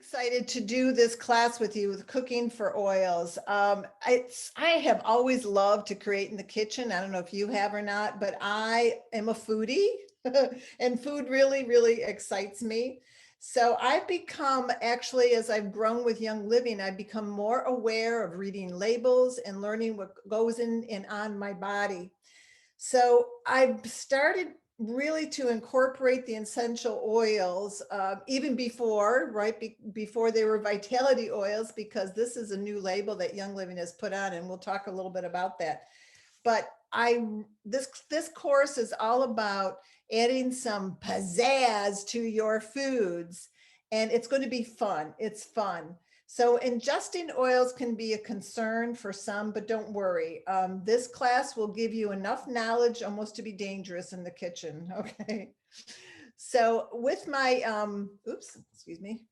Excited to do this class with you with cooking for oils. I have always loved to create in the kitchen. I don't know if you have or not, but I am a foodie and food really, really excites me. So I've become actually, as I've grown with Young Living, I've become more aware of reading labels and learning what goes in and on my body. So I've started really to incorporate the essential oils even before, right, before they were vitality oils, because this is a new label that Young Living has put on, and we'll talk a little bit about that. But this course is all about adding some pizzazz to your foods, and it's going to be fun. It's fun. So ingesting oils can be a concern for some, but don't worry. This class will give you enough knowledge almost to be dangerous in the kitchen. Okay. So with my, oops, excuse me.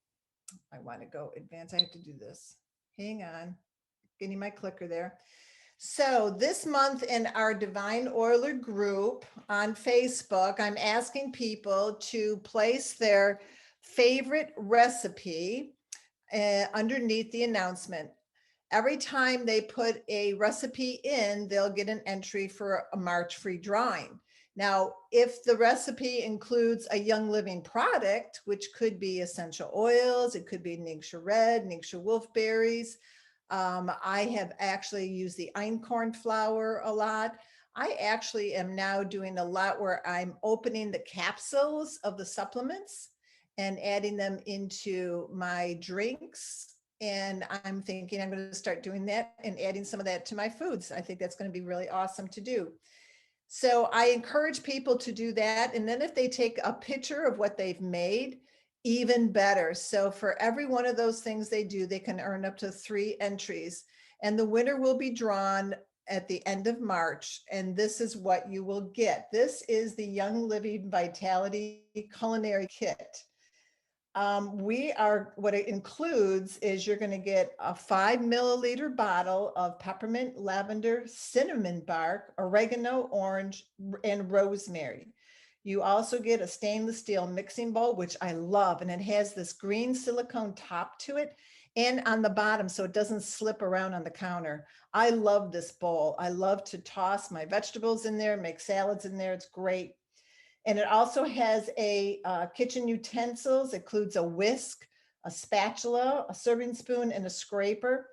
I want to go advance. I have to do this. Hang on. Getting my clicker there. So this month in our Divine Oiler group on Facebook, I'm asking people to place their favorite recipe underneath the announcement. Every time they put a recipe in, they'll get an entry for a March free drawing. Now, if the recipe includes a Young Living product, which could be essential oils, it could be Ningxia Red, Ningxia Wolfberries. I have actually used the einkorn flour a lot. I actually am now doing a lot where I'm opening the capsules of the supplements and adding them into my drinks. And I'm thinking I'm going to start doing that and adding some of that to my foods. I think that's going to be really awesome to do. So I encourage people to do that. And then if they take a picture of what they've made, even better. So for every one of those things they do, they can earn up to 3 entries. And the winner will be drawn at the end of March. And this is what you will get. This is the Young Living Vitality Culinary Kit. What it includes is you're going to get a 5 milliliter bottle of peppermint, lavender, cinnamon bark, oregano, orange, and rosemary. You also get a stainless steel mixing bowl, which I love, and it has this green silicone top to it and on the bottom so it doesn't slip around on the counter. I love this bowl. I love to toss my vegetables in there, make salads in there. It's great. And it also has a kitchen utensils. It includes a whisk, a spatula, a serving spoon, and a scraper.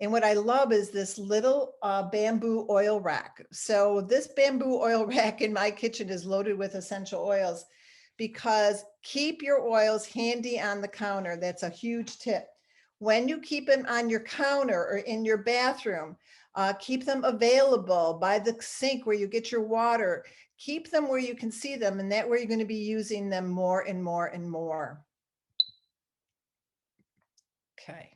And what I love is this little bamboo oil rack. So this bamboo oil rack in my kitchen is loaded with essential oils because keep your oils handy on the counter. That's a huge tip. When you keep them on your counter or in your bathroom, keep them available by the sink where you get your water. Keep them where you can see them, and that way you're going to be using them more and more and more. Okay.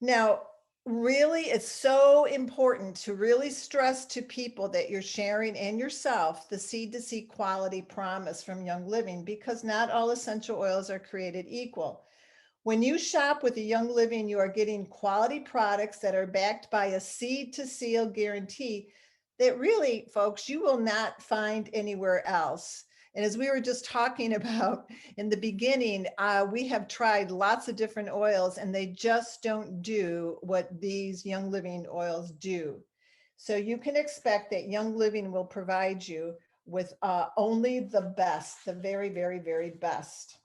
Now, really, it's so important to really stress to people that you're sharing and yourself the seed to seed quality promise from Young Living, because not all essential oils are created equal. When you shop with a Young Living, you are getting quality products that are backed by a seed to seal guarantee that really, folks, you will not find anywhere else. And as we were just talking about in the beginning, we have tried lots of different oils and they just don't do what these Young Living oils do. So you can expect that Young Living will provide you with only the best, the very, very, very best.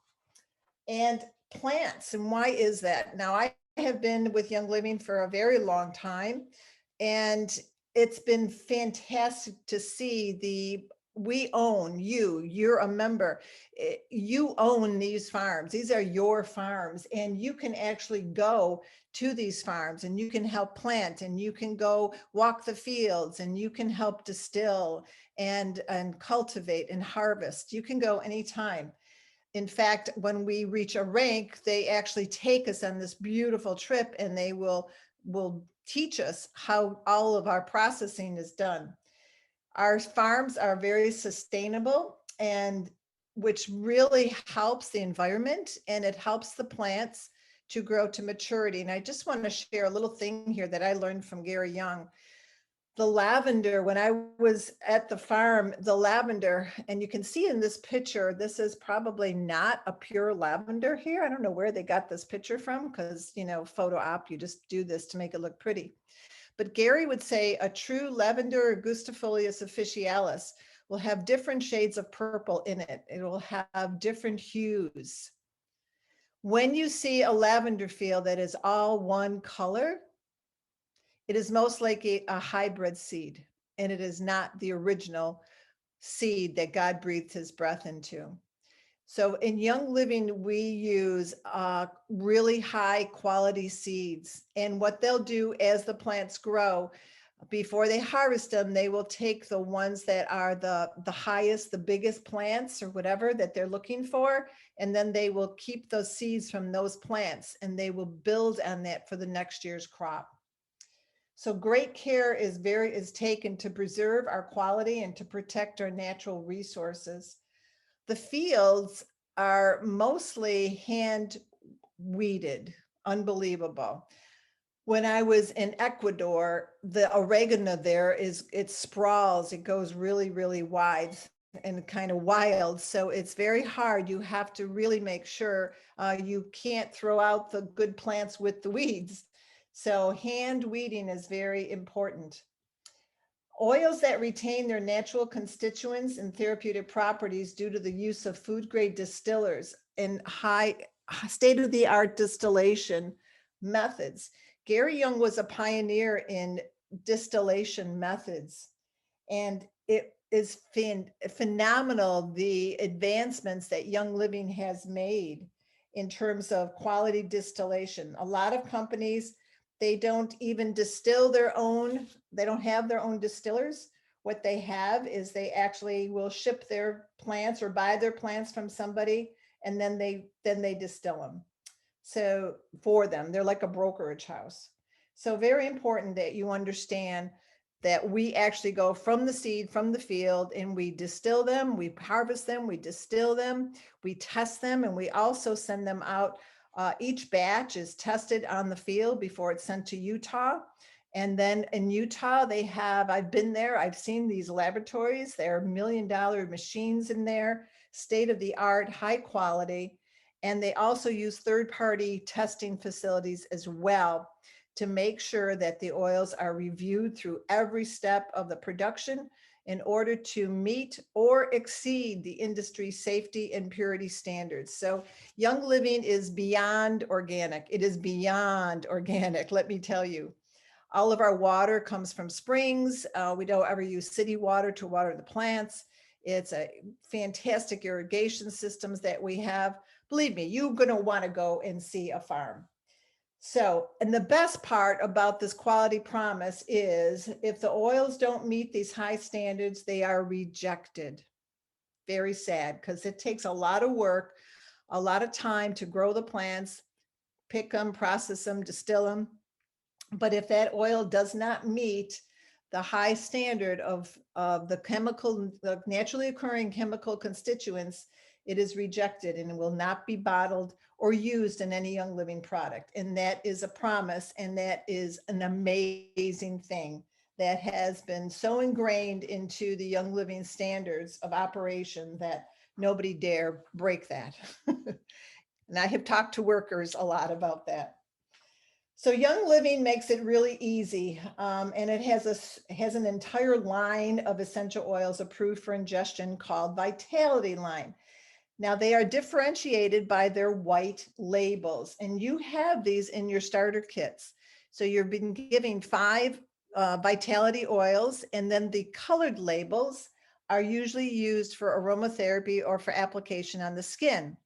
And plants, and why is that? Now, I have been with Young Living for a very long time, and it's been fantastic to see you're a member, you own these farms. These are your farms, and you can actually go to these farms and you can help plant and you can go walk the fields and you can help distill and cultivate and harvest. You can go anytime. In fact, when we reach a rank, they actually take us on this beautiful trip and they will teach us how all of our processing is done. Our farms are very sustainable, and which really helps the environment and it helps the plants to grow to maturity. And I just want to share a little thing here that I learned from Gary Young. The lavender, when I was at the farm, the lavender, and you can see in this picture, this is probably not a pure lavender here. I don't know where they got this picture from because, photo op, you just do this to make it look pretty. But Gary would say a true lavender Gustafolius officinalis will have different shades of purple in it. It will have different hues. When you see a lavender field that is all one color, it is most likely a hybrid seed, and it is not the original seed that God breathed his breath into. So in Young Living, we use really high quality seeds. And what they'll do as the plants grow, before they harvest them, they will take the ones that are the highest, the biggest plants or whatever that they're looking for. And then they will keep those seeds from those plants and they will build on that for the next year's crop. So great care is taken to preserve our quality and to protect our natural resources. The fields are mostly hand weeded, unbelievable. When I was in Ecuador, the oregano there it sprawls, it goes really, really wide and kind of wild. So it's very hard. You have to really make sure you can't throw out the good plants with the weeds. So hand weeding is very important. Oils that retain their natural constituents and therapeutic properties due to the use of food grade distillers and high state of the art distillation methods. Gary Young was a pioneer in distillation methods, and it is phenomenal the advancements that Young Living has made in terms of quality distillation. A lot of companies, they don't even distill their own, they don't have their own distillers. What they have is they actually will ship their plants or buy their plants from somebody, and then they distill them. So for them, they're like a brokerage house. So very important that you understand that we actually go from the seed, from the field, and we distill them, we harvest them, we distill them, we test them, and we also send them out. Each batch is tested on the field before it's sent to Utah. And then in Utah, I've been there, I've seen these laboratories. There are $1 million machines in there, state of the art, high quality. And they also use third-party testing facilities as well to make sure that the oils are reviewed through every step of the production in order to meet or exceed the industry safety and purity standards. So Young Living is beyond organic. It is beyond organic, let me tell you. All of our water comes from springs. We don't ever use city water to water the plants. It's a fantastic irrigation systems that we have. Believe me, you're going to want to go and see a farm. So, and the best part about this quality promise is if the oils don't meet these high standards, they are rejected. Very sad because it takes a lot of work, a lot of time to grow the plants, pick them, process them, distill them. But if that oil does not meet the high standard of the naturally occurring chemical constituents, it is rejected and it will not be bottled or used in any Young Living product. And that is a promise, and that is an amazing thing that has been so ingrained into the Young Living standards of operation that nobody dare break that. And I have talked to workers a lot about that. So Young Living makes it really easy, and it has an entire line of essential oils approved for ingestion called Vitality Line. Now they are differentiated by their white labels, and you have these in your starter kits. So you've been giving 5 Vitality oils, and then the colored labels are usually used for aromatherapy or for application on the skin.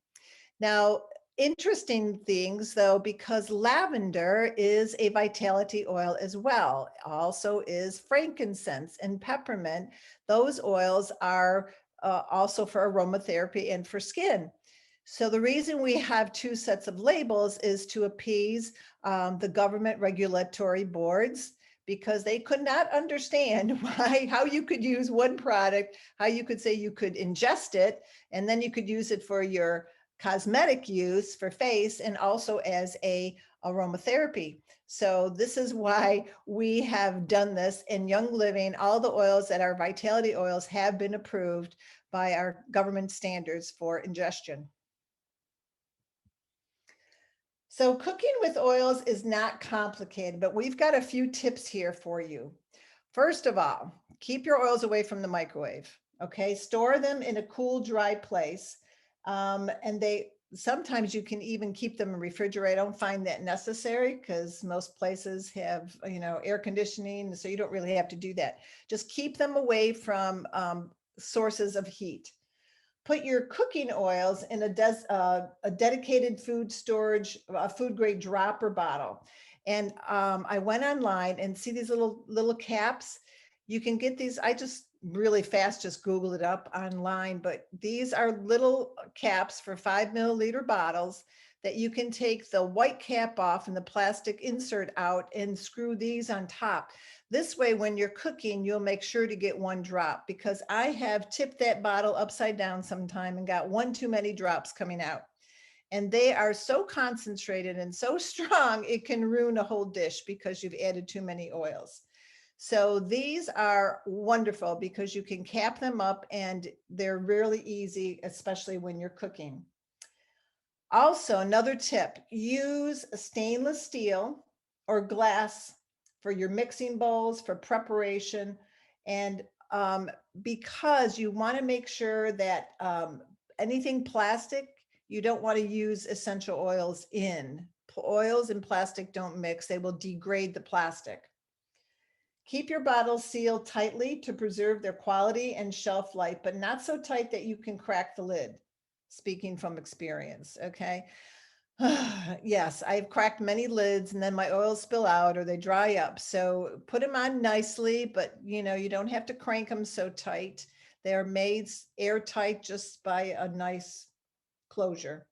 Now, interesting things though, because lavender is a vitality oil as well, also is frankincense and peppermint. Those oils are also for aromatherapy and for skin. So the reason we have 2 sets of labels is to appease the government regulatory boards, because they could not understand how you could use one product, how you could say you could ingest it, and then you could use it for your cosmetic use for face and also as a aromatherapy. So this is why we have done this in Young Living. All the oils that are vitality oils have been approved by our government standards for ingestion. So cooking with oils is not complicated, but we've got a few tips here for you. First of all, keep your oils away from the microwave. Okay, store them in a cool, dry place. And they sometimes you can even keep them in refrigerator. I don't find that necessary because most places have, air conditioning, so you don't really have to do that. Just keep them away from sources of heat. Put your cooking oils in a dedicated food storage, food grade dropper bottle. And I went online and see these little caps. You can get these. I just really fast just Googled it up online, but these are little caps for 5 milliliter bottles that you can take the white cap off and the plastic insert out and screw these on top. This way, when you're cooking, you'll make sure to get one drop, because I have tipped that bottle upside down sometime and got one too many drops coming out. And they are so concentrated and so strong, it can ruin a whole dish because you've added too many oils. So these are wonderful because you can cap them up and they're really easy, especially when you're cooking. Also, another tip, use stainless steel or glass for your mixing bowls, for preparation. And because you want to make sure that anything plastic, you don't want to use essential oils in. Oils and plastic don't mix, they will degrade the plastic. Keep your bottles sealed tightly to preserve their quality and shelf life, but not so tight that you can crack the lid. Speaking from experience, okay? Yes, I've cracked many lids and then my oils spill out or they dry up. So put them on nicely, but you don't have to crank them so tight. They're made airtight just by a nice closure.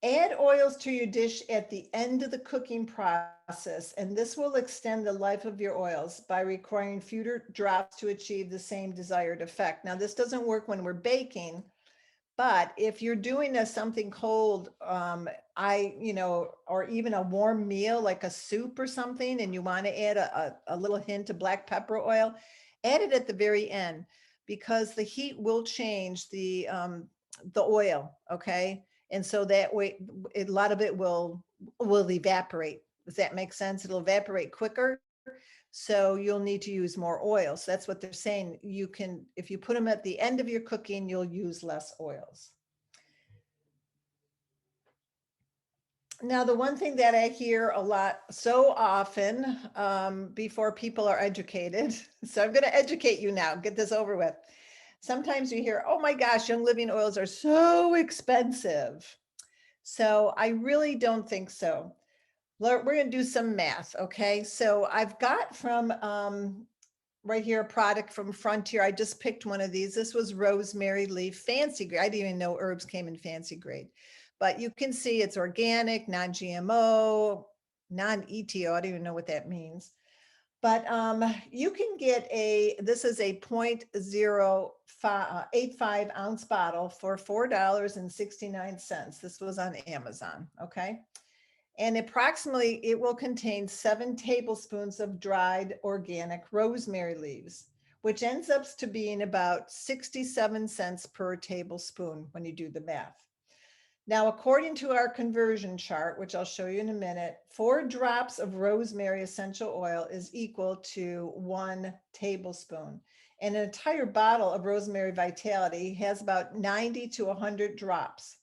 Add oils to your dish at the end of the cooking process, and this will extend the life of your oils by requiring fewer drops to achieve the same desired effect. Now, this doesn't work when we're baking, but if you're doing something cold, or even a warm meal like a soup or something, and you want to add a little hint of black pepper oil, add it at the very end because the heat will change the oil. Okay. And so that way, a lot of it will evaporate. Does that make sense? It'll evaporate quicker. So you'll need to use more oil. So that's what they're saying. You can, if you put them at the end of your cooking, you'll use less oils. Now, the one thing that I hear a lot so often before people are educated, so I'm going to educate you now, get this over with. Sometimes you hear, oh my gosh, Young Living oils are so expensive. So I really don't think so. We're going to do some math. Okay. So I've got from right here a product from Frontier. I just picked one of these. This was rosemary leaf fancy grade. I didn't even know herbs came in fancy grade, but you can see it's organic, non-GMO, non-ETO. I don't even know what that means. But you can get this is a 0.085 ounce bottle for $4.69. This was on Amazon. Okay. And approximately it will contain 7 tablespoons of dried organic rosemary leaves, which ends up to being about 67 cents per tablespoon when you do the math. Now, according to our conversion chart, which I'll show you in a minute, 4 drops of rosemary essential oil is equal to 1 tablespoon. And an entire bottle of rosemary vitality has about 90 to 100 drops.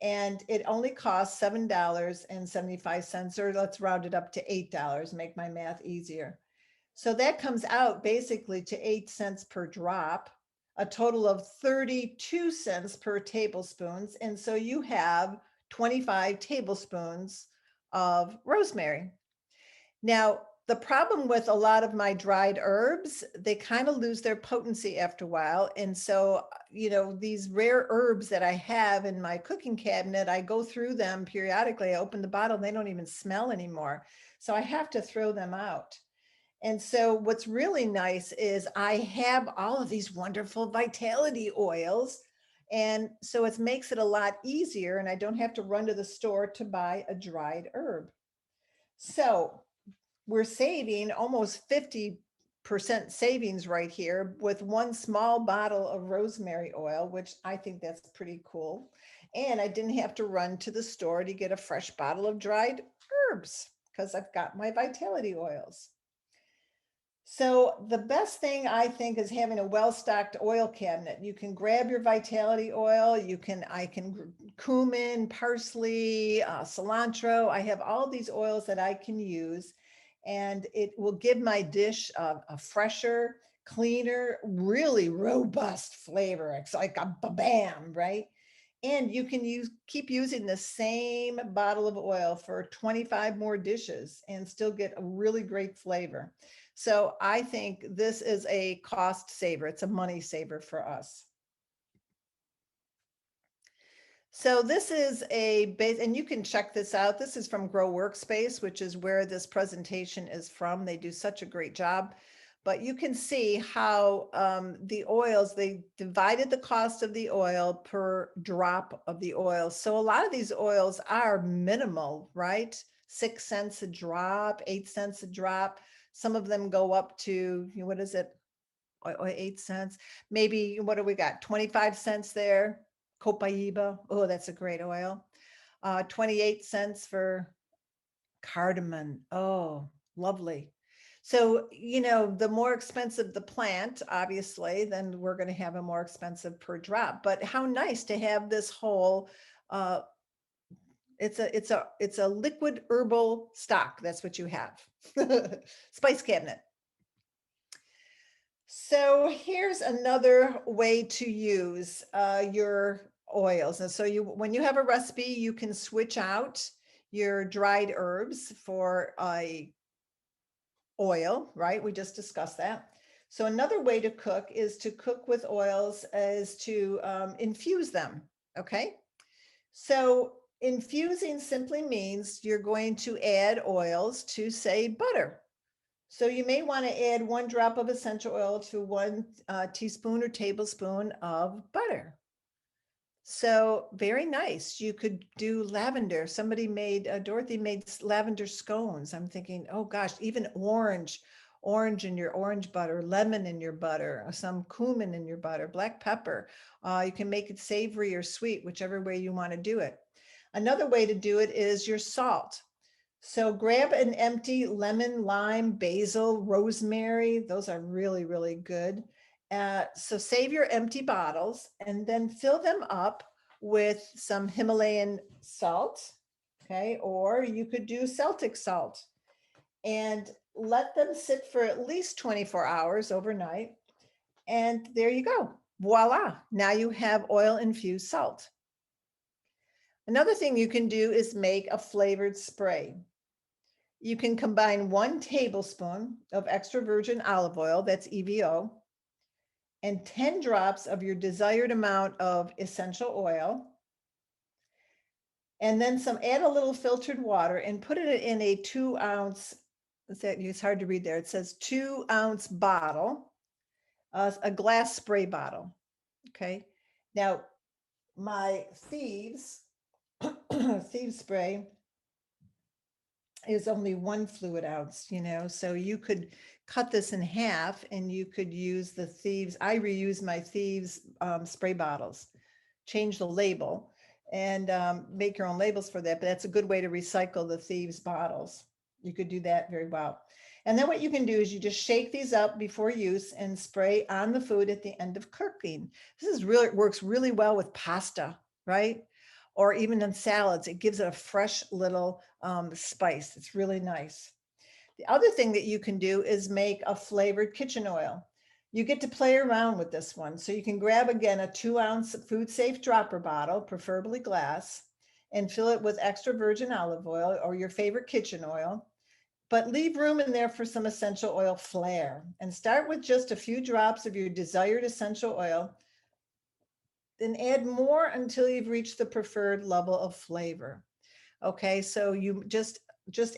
And it only costs $7.75, or let's round it up to $8, make my math easier. So that comes out basically to 8 cents per drop, a total of 32 cents per tablespoons. And so you have 25 tablespoons of rosemary. Now, the problem with a lot of my dried herbs, they kind of lose their potency after a while. And so, these rare herbs that I have in my cooking cabinet, I go through them periodically. I open the bottle, they don't even smell anymore. So I have to throw them out. And so what's really nice is I have all of these wonderful vitality oils. And so it makes it a lot easier, and I don't have to run to the store to buy a dried herb. So we're saving almost 50% savings right here with one small bottle of rosemary oil, which I think that's pretty cool. And I didn't have to run to the store to get a fresh bottle of dried herbs because I've got my vitality oils. So the best thing I think is having a well-stocked oil cabinet. You can grab your vitality oil. I can cumin, parsley, cilantro. I have all these oils that I can use, and it will give my dish a fresher, cleaner, really robust flavor. It's like a bam, right? And you can keep using the same bottle of oil for 25 more dishes and still get a really great flavor. So I think this is a cost saver. It's a money saver for us. So this is a base, and you can check this out. This is from Grow Workspace, which is where this presentation is from. They do such a great job. But you can see how the oils, they divided the cost of the oil per drop of the oil. So a lot of these oils are minimal, right? 6 cents a drop, 8 cents a drop. Some of them go up to, what is it? 8 cents. Maybe, what do we got? 25 cents there. Copaiba. Oh, that's a great oil. 28 cents for cardamom. Oh, lovely. So, the more expensive the plant, obviously, then we're going to have a more expensive per drop. But how nice to have this whole uh, it's a liquid herbal stock. That's what you have. Spice cabinet. So here's another way to use your oils. And so when you have a recipe, you can switch out your dried herbs for a oil, right? We just discussed that. So another way to cook is to cook with oils is to infuse them, okay? So infusing simply means you're going to add oils to, say, butter. So you may want to add 1 drop of essential oil to 1 teaspoon or tablespoon of butter. So very nice. You could do lavender. Dorothy made lavender scones. I'm thinking, oh gosh, even orange in your orange butter, lemon in your butter, some cumin in your butter, black pepper. You can make it savory or sweet, whichever way you want to do it. Another way to do it is your salt. So grab an empty lemon, lime, basil, rosemary. Those are really, really good. So save your empty bottles and then fill them up with some Himalayan salt, okay? Or you could do Celtic salt and let them sit for at least 24 hours overnight. And there you go. Voila. Now you have oil infused salt. Another thing you can do is make a flavored spray. You can combine 1 tablespoon of extra virgin olive oil, that's EVO, and 10 drops of your desired amount of essential oil. And then add a little filtered water and put it in a 2-ounce, it's hard to read there. It says 2-ounce bottle, a glass spray bottle. Okay. Now, my thieves spray is only 1 fluid ounce, so you could cut this in half and you could use the thieves. I reuse my thieves spray bottles, change the label and make your own labels for that. But that's a good way to recycle the thieves bottles. You could do that very well. And then what you can do is you just shake these up before use and spray on the food at the end of cooking. This works really well with pasta, right? Or even in salads. It gives it a fresh little spice. It's really nice. The other thing that you can do is make a flavored kitchen oil. You get to play around with this one. So you can grab, again, a 2-ounce food safe dropper bottle, preferably glass, and fill it with extra virgin olive oil or your favorite kitchen oil. But leave room in there for some essential oil flair. And start with just a few drops of your desired essential oil. Then add more until you've reached the preferred level of flavor. Okay, so you just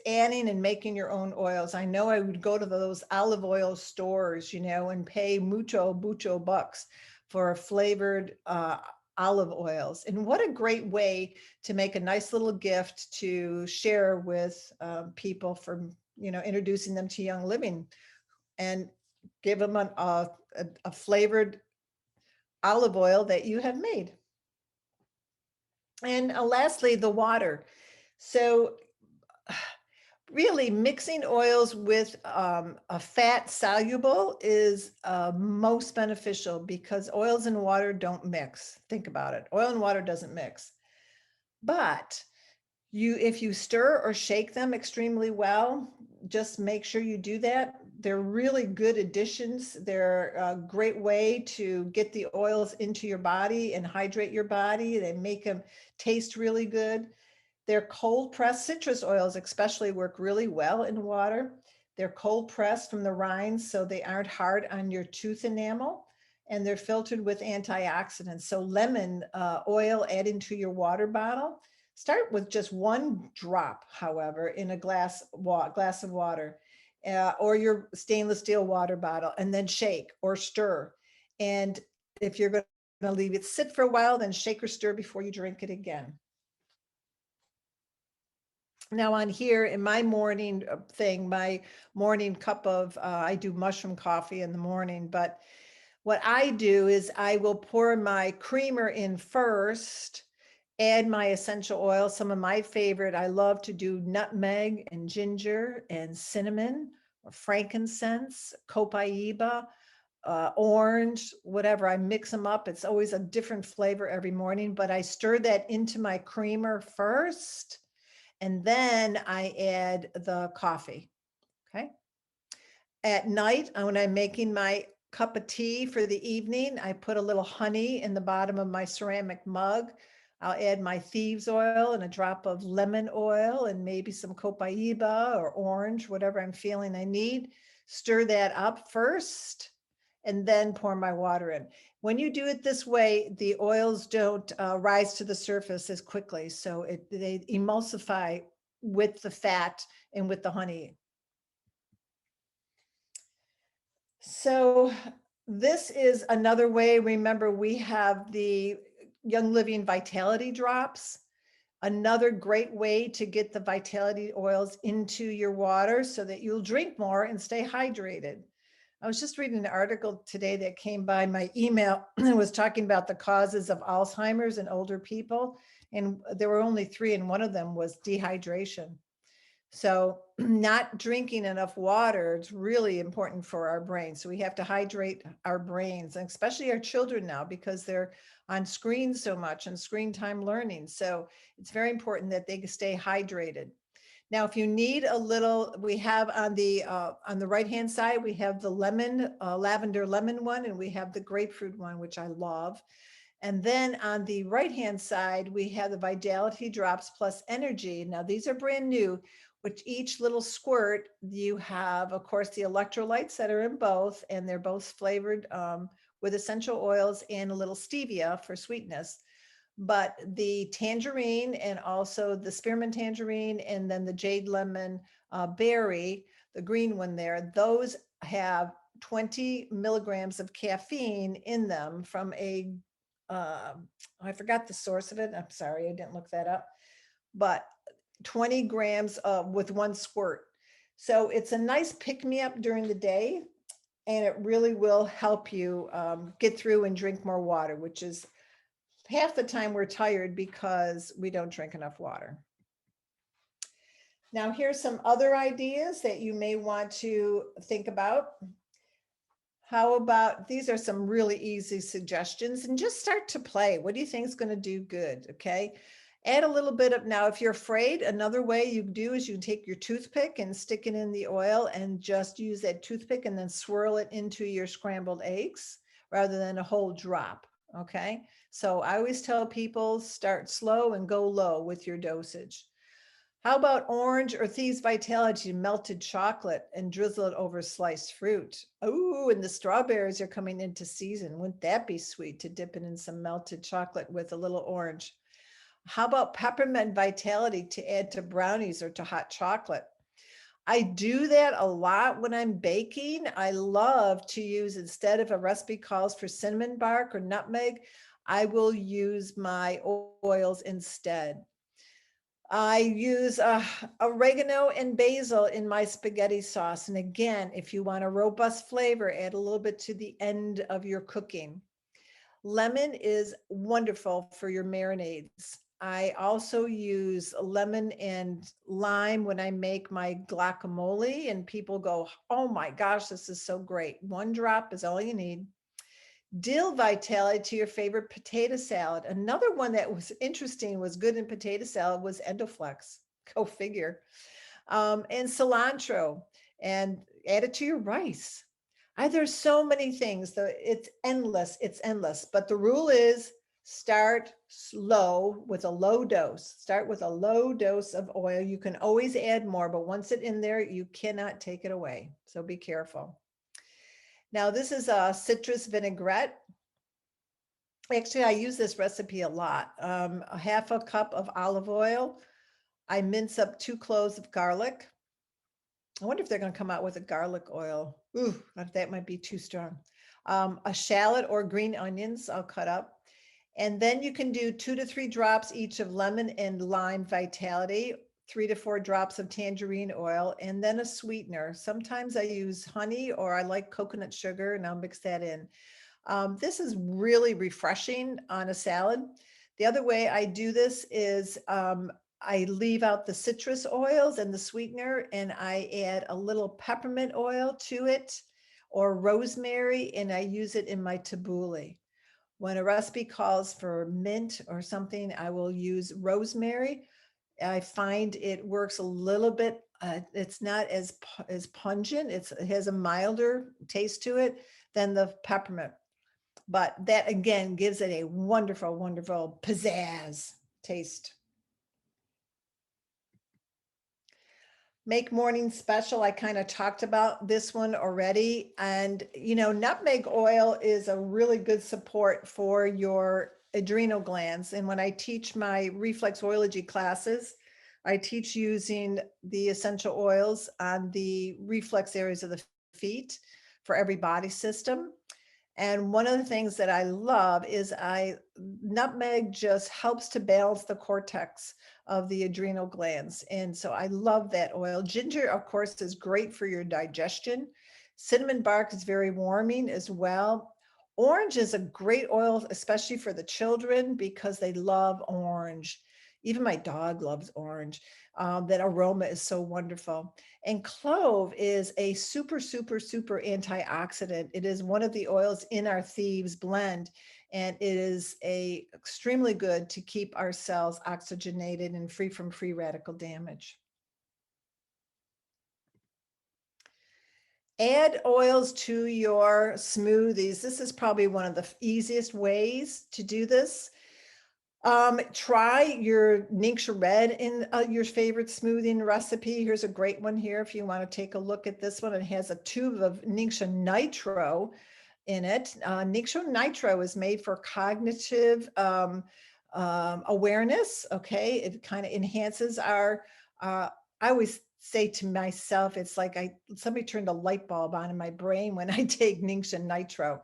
adding and making your own oils. I know I would go to those olive oil stores, and pay mucho bucks for flavored olive oils. And what a great way to make a nice little gift to share with people for, introducing them to Young Living, and give them a flavored olive oil that you have made. And lastly, the water. So really, mixing oils with a fat soluble is most beneficial, because oils and water don't mix. Think about it. Oil and water doesn't mix. But if you stir or shake them extremely well, just make sure you do that. They're really good additions. They're a great way to get the oils into your body and hydrate your body. They make them taste really good. Their cold pressed citrus oils especially work really well in water. They're cold pressed from the rinds, so they aren't hard on your tooth enamel, and they're filtered with antioxidants. So lemon oil added to your water bottle. Start with just one drop, however, in a glass of water, or your stainless steel water bottle, and then shake or stir. And if you're going to leave it sit for a while, then shake or stir before you drink it again. Now on here in my morning thing, my morning cup of, I do mushroom coffee in the morning, but what I do is I will pour my creamer in first, add my essential oil. Some of my favorite, I love to do nutmeg and ginger and cinnamon or frankincense, copaiba, orange, whatever. I mix them up. It's always a different flavor every morning, but I stir that into my creamer first. And then I add the coffee, okay? At night, when I'm making my cup of tea for the evening, I put a little honey in the bottom of my ceramic mug. I'll add my thieves oil and a drop of lemon oil and maybe some copaiba or orange, whatever I'm feeling I need. Stir that up first and then pour my water in. When you do it this way, the oils don't rise to the surface as quickly. So they emulsify with the fat and with the honey. So this is another way. Remember, we have the Young Living Vitality Drops. Another great way to get the vitality oils into your water so that you'll drink more and stay hydrated. I was just reading an article today that came by my email and was talking about the causes of Alzheimer's in older people. And there were only 3, and one of them was dehydration. So not drinking enough water is really important for our brains. So we have to hydrate our brains, and especially our children now, because they're on screens so much and screen time learning. So it's very important that they stay hydrated. Now, if you need a little, we have on the right-hand side, we have the lemon, lavender lemon one, and we have the grapefruit one, which I love. And then on the right-hand side, we have the Vitality Drops Plus Energy. Now, these are brand new, which each little squirt, you have, of course, the electrolytes that are in both, and they're both flavored with essential oils and a little stevia for sweetness. But the tangerine and also the spearmint tangerine and then the jade lemon berry, the green one there, those have 20 milligrams of caffeine in them from I forgot the source of it. I'm sorry, I didn't look that up, but 20 grams with one squirt. So it's a nice pick-me-up during the day, and it really will help you get through and drink more water, which is half the time we're tired because we don't drink enough water. Now, here's some other ideas that you may want to think about. How about, these are some really easy suggestions, and just start to play. What do you think is going to do good? Okay. Add a little bit of, now, if you're afraid, another way you do is you can take your toothpick and stick it in the oil and just use that toothpick and then swirl it into your scrambled eggs rather than a whole drop. Okay. So I always tell people, start slow and go low with your dosage. How about orange or Thieves Vitality melted chocolate and drizzle it over sliced fruit? Oh, and the strawberries are coming into season. Wouldn't that be sweet to dip it in some melted chocolate with a little orange? How about peppermint vitality to add to brownies or to hot chocolate? I do that a lot when I'm baking. I love to use, instead of a recipe calls for cinnamon bark or nutmeg, I will use my oils instead. I use oregano and basil in my spaghetti sauce. And again, if you want a robust flavor, add a little bit to the end of your cooking. Lemon is wonderful for your marinades. I also use lemon and lime when I make my guacamole, and people go, "Oh my gosh, this is so great." One drop is all you need. Dill vitality to your favorite potato salad. Another one that was interesting, was good in potato salad, was Endoflex. Go figure. And cilantro, and add it to your rice. There's so many things. It's endless. It's endless. But the rule is start slow with a low dose. Start with a low dose of oil. You can always add more, but once it's in there, you cannot take it away. So be careful. Now, this is a citrus vinaigrette. Actually, I use this recipe a lot. A half a cup of olive oil. I mince up 2 cloves of garlic. I wonder if they're going to come out with a garlic oil. Ooh, that might be too strong. A shallot or green onions I'll cut up. And then you can do 2 to 3 drops each of lemon and lime vitality, 3 to 4 drops of tangerine oil, and then a sweetener. Sometimes I use honey, or I like coconut sugar, and I'll mix that in. This is really refreshing on a salad. The other way I do this is I leave out the citrus oils and the sweetener, and I add a little peppermint oil to it, or rosemary, and I use it in my tabbouleh. When a recipe calls for mint or something, I will use rosemary. I find it works a little bit. It's not as pungent. It has a milder taste to it than the peppermint, but that again gives it a wonderful, wonderful pizzazz taste. Make morning special. I kind of talked about this one already. And, nutmeg oil is a really good support for your adrenal glands. And when I teach my Reflex-OIL-ogy classes, I teach using the essential oils on the reflex areas of the feet for every body system. And one of the things that I love is nutmeg just helps to balance the cortex of the adrenal glands. And so I love that oil. Ginger, of course, is great for your digestion. Cinnamon bark is very warming as well. Orange is a great oil, especially for the children, because they love orange. Even my dog loves orange. That aroma is so wonderful. And clove is a super, super, super antioxidant. It is one of the oils in our Thieves blend, and it is extremely good to keep our cells oxygenated and free from free radical damage. Add oils to your smoothies. This is probably one of the easiest ways to do this. Try your Ningxia Red in your favorite smoothie recipe. Here's a great one here. If you want to take a look at this one, it has a tube of Ningxia Nitro in it. Ningxia Nitro is made for cognitive awareness. Okay, it kind of enhances our. I always say to myself, it's like somebody turned a light bulb on in my brain when I take Ningxia Nitro.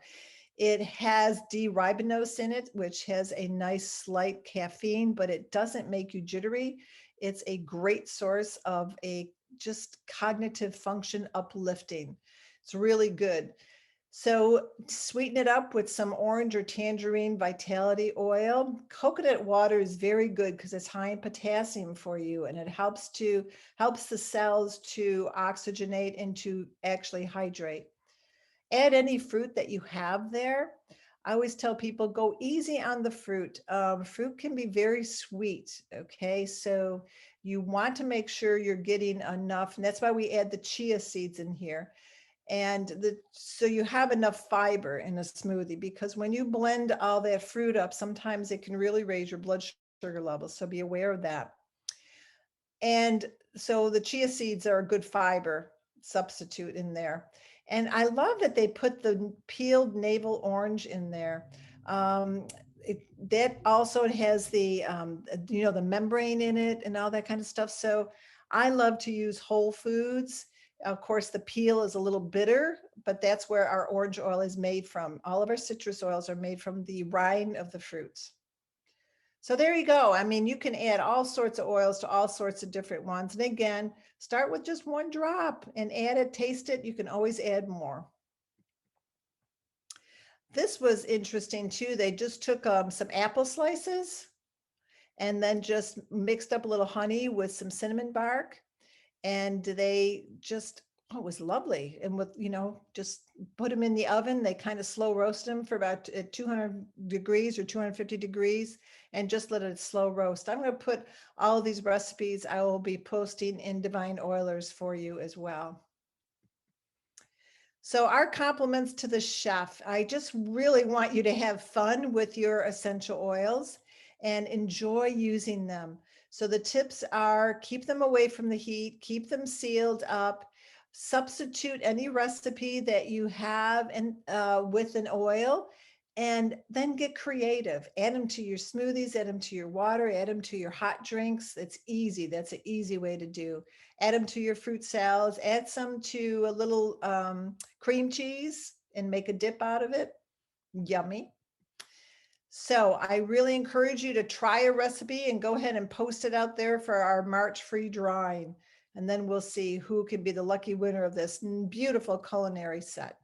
It has D-ribinose in it, which has a nice slight caffeine, but it doesn't make you jittery. It's a great source of a just cognitive function uplifting. It's really good. So sweeten it up with some orange or tangerine vitality oil. Coconut water is very good because it's high in potassium for you, and it helps the cells to oxygenate and to actually hydrate. Add any fruit that you have there. I always tell people, go easy on the fruit. Fruit can be very sweet. Okay, so you want to make sure you're getting enough, and that's why we add the chia seeds in here. And so you have enough fiber in a smoothie, because when you blend all that fruit up, sometimes it can really raise your blood sugar levels. So be aware of that. And so the chia seeds are a good fiber substitute in there. And I love that they put the peeled navel orange in there. That also has the the membrane in it and all that kind of stuff. So I love to use whole foods, Of course, the peel is a little bitter, but that's where our orange oil is made from. All of our citrus oils are made from the rind of the fruits. So there you go. I mean, you can add all sorts of oils to all sorts of different ones. And again, start with just one drop and add it, taste it. You can always add more. This was interesting too. They just took some apple slices and then just mixed up a little honey with some cinnamon bark. And they just, oh, it was lovely. And with, just put them in the oven. They kind of slow roast them for about 200 degrees or 250 degrees and just let it slow roast. I'm going to put all of these recipes I will be posting in Divine Oilers for you as well. So our compliments to the chef. I just really want you to have fun with your essential oils and enjoy using them. So the tips are keep them away from the heat, keep them sealed up, substitute any recipe that you have and with an oil, and then get creative. Add them to your smoothies, add them to your water, add them to your hot drinks. It's easy. That's an easy way to do. Add them to your fruit salads, add some to a little cream cheese and make a dip out of it. Yummy. So I really encourage you to try a recipe and go ahead and post it out there for our March free drawing. And then we'll see who can be the lucky winner of this beautiful culinary set.